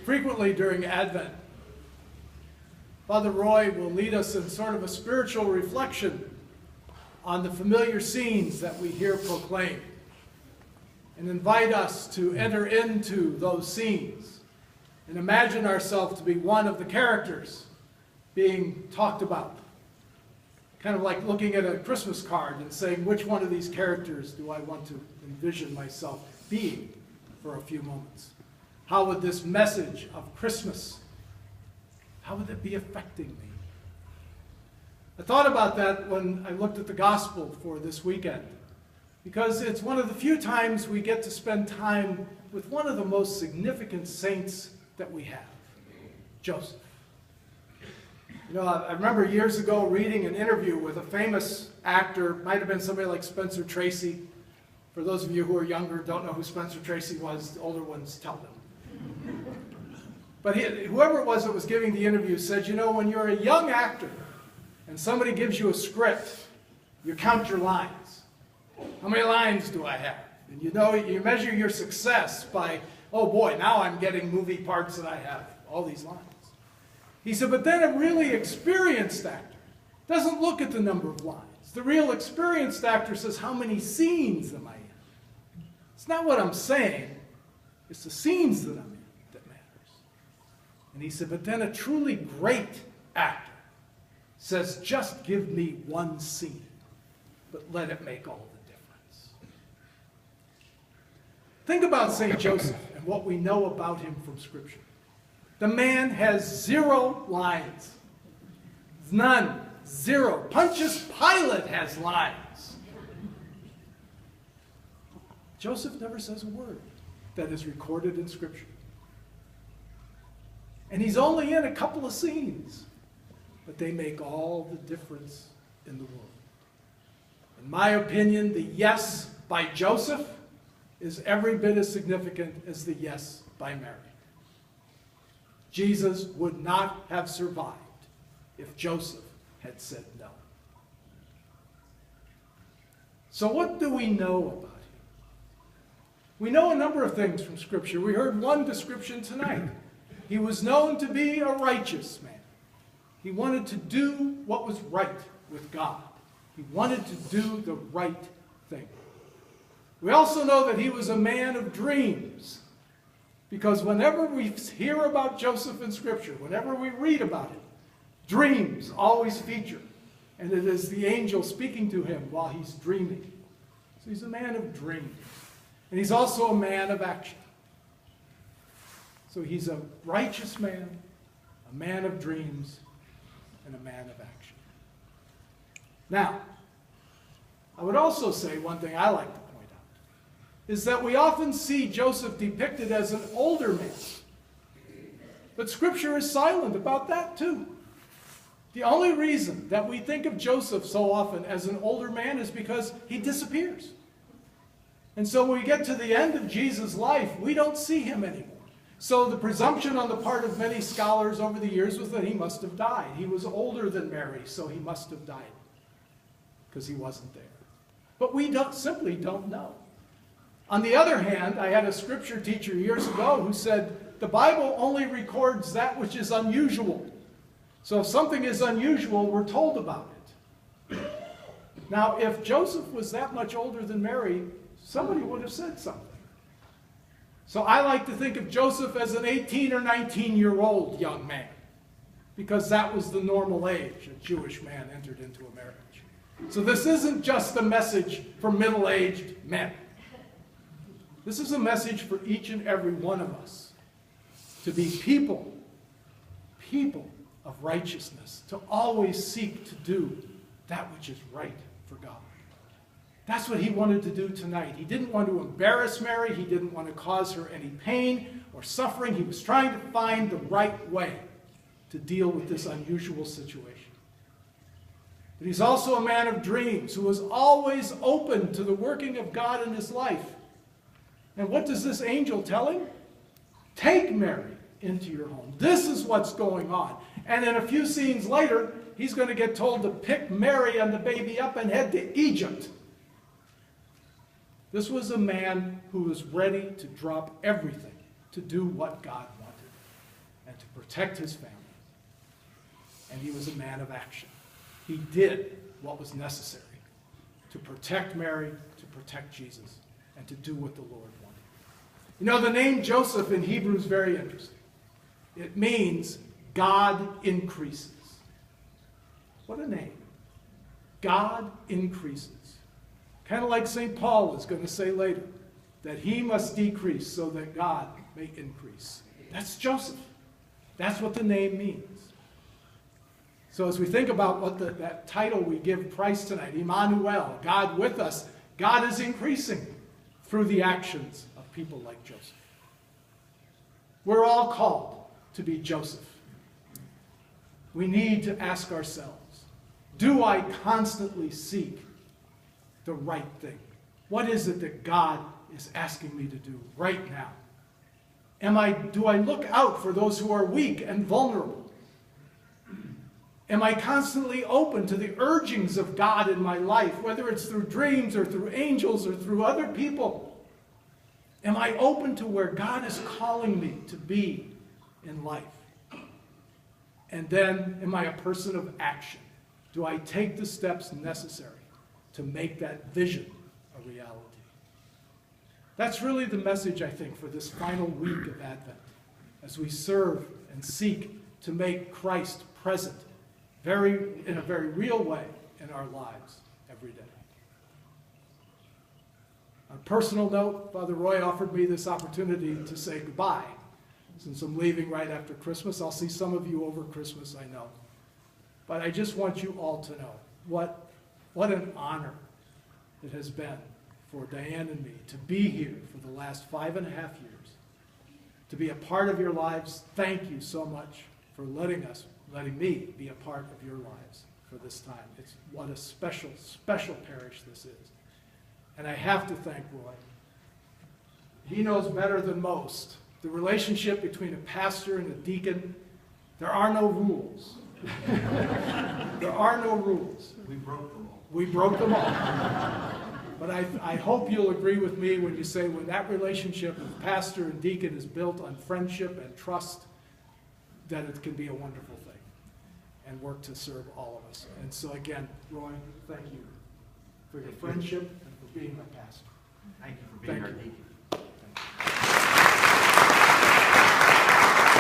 frequently during Advent. Father Roy will lead us in sort of a spiritual reflection on the familiar scenes that we hear proclaimed and invite us to enter into those scenes and imagine ourselves to be one of the characters being talked about. Kind of like looking at a Christmas card and saying, which one of these characters do I want to envision myself being for a few moments? How would this message of Christmas, how would it be affecting me? I thought about that when I looked at the gospel for this weekend, because it's one of the few times we get to spend time with one of the most significant saints that we have, Joseph. You know, I remember years ago reading an interview with a famous actor, might have been somebody like Spencer Tracy. For those of you who are younger, don't know who Spencer Tracy was, the older ones tell them. But whoever it was that was giving the interview said, you know, when you're a young actor and somebody gives you a script, you count your lines. How many lines do I have? And you know, you measure your success by, oh boy, now I'm getting movie parts that I have all these lines. He said, but then a really experienced actor doesn't look at the number of lines. The real experienced actor says, how many scenes am I in? It's not what I'm saying, it's the scenes that I'm in that matters. And he said, but then a truly great actor says, just give me one scene, but let it make all the difference. Think about St. Joseph and what we know about him from Scripture. The man has 0 lines. None. 0. Pontius Pilate has lines. Joseph never says a word that is recorded in Scripture. And he's only in a couple of scenes, but they make all the difference in the world. In my opinion, the yes by Joseph is every bit as significant as the yes by Mary. Jesus would not have survived if Joseph had said no. So what do we know about him? We know a number of things from Scripture. We heard one description tonight. He was known to be a righteous man. He wanted to do what was right with God. He wanted to do the right thing. We also know that he was a man of dreams. Because whenever we hear about Joseph in Scripture, whenever we read about it, dreams always feature. And it is the angel speaking to him while he's dreaming. So he's a man of dreams. And he's also a man of action. So he's a righteous man of dreams, and a man of action. Now, I would also say one thing I like to point out is that we often see Joseph depicted as an older man. But Scripture is silent about that too. The only reason that we think of Joseph so often as an older man is because he disappears. And so when we get to the end of Jesus' life, we don't see him anymore. So the presumption on the part of many scholars over the years was that he must have died. He was older than Mary, so he must have died because he wasn't there. But we simply don't know. On the other hand, I had a scripture teacher years ago who said, the Bible only records that which is unusual. So if something is unusual, we're told about it. Now, if Joseph was that much older than Mary, somebody would have said something. So I like to think of Joseph as an 18 or 19-year-old young man, because that was the normal age a Jewish man entered into a marriage. So this isn't just a message for middle-aged men. This is a message for each and every one of us to be people of righteousness, to always seek to do that which is right for God. That's what he wanted to do tonight. He didn't want to embarrass Mary. He didn't want to cause her any pain or suffering. He was trying to find the right way to deal with this unusual situation. But he's also a man of dreams who was always open to the working of God in his life. And what does this angel tell him? Take Mary into your home. This is what's going on. And then a few scenes later, he's going to get told to pick Mary and the baby up and head to Egypt. This was a man who was ready to drop everything to do what God wanted. protect his family. And he was a man of action. He did what was necessary to protect Mary, to protect Jesus, and to do what the Lord wanted. You know, the name Joseph in Hebrew is very interesting. It means God increases. What a name. God increases. Kind of like St. Paul is going to say later, that he must decrease so that God may increase. That's Joseph. That's what the name means. So as we think about what that title we give Christ tonight, Emmanuel, God with us, God is increasing through the actions of people like Joseph. We're all called to be Joseph. We need to ask ourselves, do I constantly seek the right thing? What is it that God is asking me to do right now? Do I look out for those who are weak and vulnerable? Am I constantly open to the urgings of God in my life, whether it's through dreams or through angels or through other people? Am I open to where God is calling me to be in life? And then, am I a person of action? Do I take the steps necessary to make that vision a reality? That's really the message, I think, for this final week of Advent, as we serve and seek to make Christ present in a very real way in our lives every day. On a personal note, Father Roy offered me this opportunity to say goodbye. Since I'm leaving right after Christmas, I'll see some of you over Christmas, I know. But I just want you all to know what an honor it has been for Diane and me to be here for the last 5.5 years, to be a part of your lives. Thank you so much for letting me be a part of your lives for this time. It's what a special, special parish this is. And I have to thank Roy. He knows better than most the relationship between a pastor and a deacon. There are no rules. There are no rules. We broke them all. We broke them all. But I hope you'll agree with me when you say when that relationship of pastor and deacon is built on friendship and trust, that it can be a wonderful thing and work to serve all of us. And so again, Roy, thank you for your friendship and for being my pastor. Thank you for being our deacon.